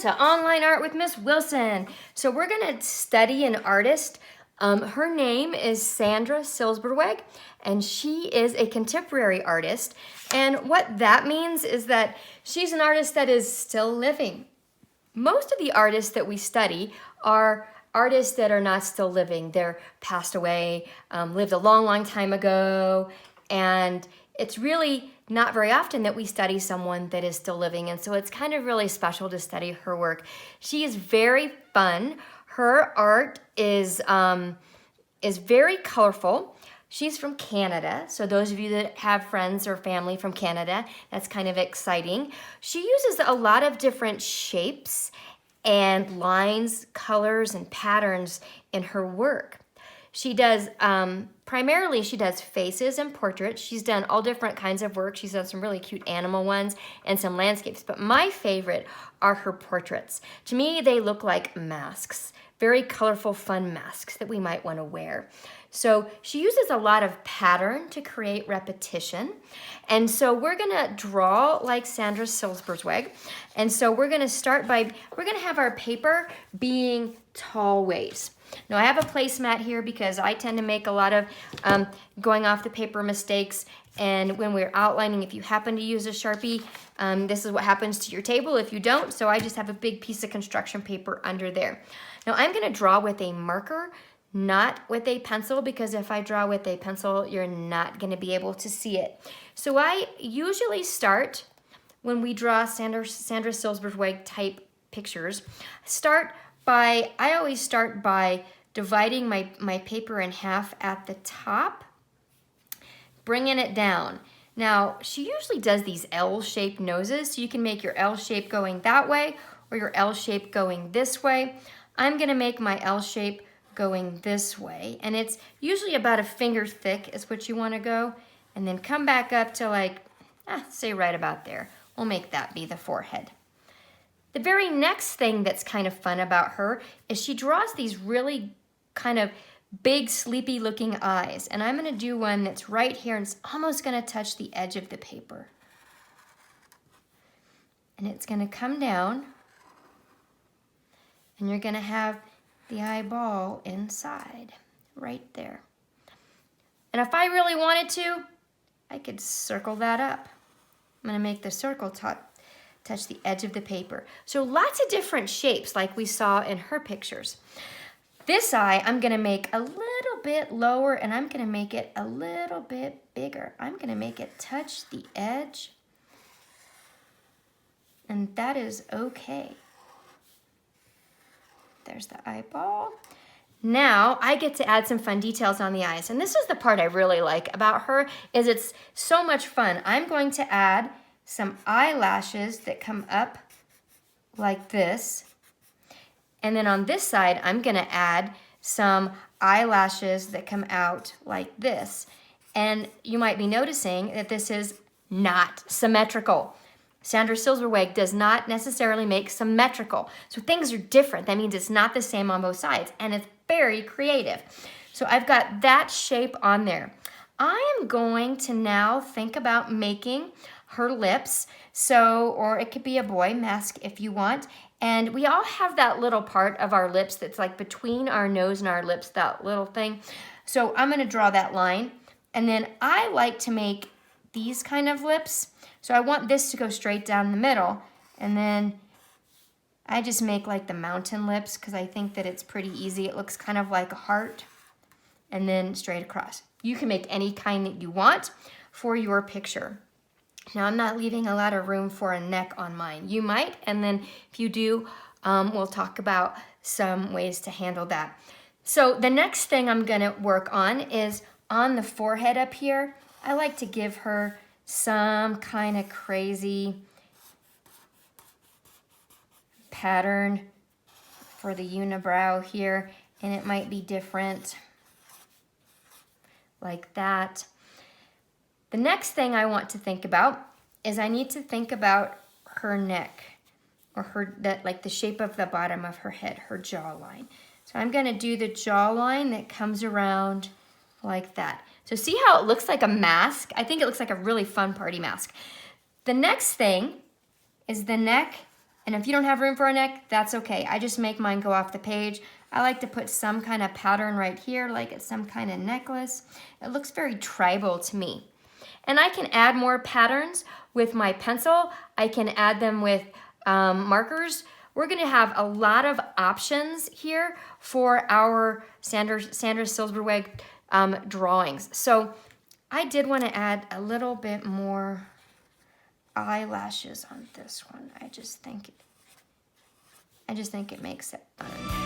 to Online Art with Miss Wilson. So we're gonna study an artist. Her name is Sandra Silberzweig, and she is a contemporary artist. And what that means is that she's an artist that is still living. Most of the artists that we study are artists that are not still living. They're passed away, lived a long, long time ago, and it's really not very often that we study someone that is still living, and so it's kind of really special to study her work. She is very fun. Her art is very colorful. She's from Canada, so those of you that have friends or family from Canada, that's kind of exciting. She uses a lot of different shapes and lines, colors, and patterns in her work. She does, primarily she does faces and portraits. She's done all different kinds of work. She's done some really cute animal ones and some landscapes, but my favorite are her portraits. To me, they look like masks, very colorful, fun masks that we might want to wear. So she uses a lot of pattern to create repetition. And so we're gonna draw like Sandra Silberzweig. And so we're gonna start by, we're gonna have our paper being tall waves. Now I have a placemat here because I tend to make a lot of going off the paper mistakes, and when we're outlining, if you happen to use a Sharpie, this is what happens to your table if you don't, so I just have a big piece of construction paper under there. Now I'm gonna draw with a marker, not with a pencil, because if I draw with a pencil, you're not gonna be able to see it. So I usually start, when we draw Sandra Silberzweig type pictures, I always start by dividing my paper in half at the top, bringing it down. Now, she usually does these L-shaped noses, so you can make your L shape going that way or your L shape going this way. I'm gonna make my L shape going this way, and it's usually about a finger thick is what you wanna go, and then come back up to like, say right about there. We'll make that be the forehead. The very next thing that's kind of fun about her is she draws these really kind of big, sleepy looking eyes. And I'm gonna do one that's right here, and it's almost gonna touch the edge of the paper. And it's gonna come down, and you're gonna have the eyeball inside, right there. And if I really wanted to, I could circle that up. I'm gonna make the circle touch the edge of the paper. So lots of different shapes like we saw in her pictures. This eye I'm gonna make a little bit lower, and I'm gonna make it a little bit bigger. I'm gonna make it touch the edge, and that is okay. There's the eyeball. Now I get to add some fun details on the eyes, and this is the part I really like about her, is it's so much fun. I'm going to add some eyelashes that come up like this. And then on this side, I'm gonna add some eyelashes that come out like this. And you might be noticing that this is not symmetrical. Sandra Silberzweig does not necessarily make symmetrical. So things are different. That means it's not the same on both sides, and it's very creative. So I've got that shape on there. I am going to now think about making her lips, or it could be a boy mask if you want. And we all have that little part of our lips that's like between our nose and our lips, that little thing. So I'm gonna draw that line. And then I like to make these kind of lips. So I want this to go straight down the middle. And then I just make like the mountain lips because I think that it's pretty easy. It looks kind of like a heart, and then straight across. You can make any kind that you want for your picture. Now I'm not leaving a lot of room for a neck on mine. You might, and then if you do, we'll talk about some ways to handle that. So the next thing I'm gonna work on is on the forehead up here. I like to give her some kind of crazy pattern for the unibrow here, and it might be different like that. The next thing I want to think about is I need to think about her neck, or like the shape of the bottom of her head, her jawline. So I'm gonna do the jawline that comes around like that. So see how it looks like a mask? I think it looks like a really fun party mask. The next thing is the neck And if you don't have room for a neck, that's okay. I just make mine go off the page. I like to put some kind of pattern right here, like it's some kind of necklace. It looks very tribal to me. And I can add more patterns with my pencil. I can add them with markers. We're gonna have a lot of options here for our Sandra Silberzweig drawings. So I did wanna add a little bit more eyelashes on this one. I just think it makes it fun.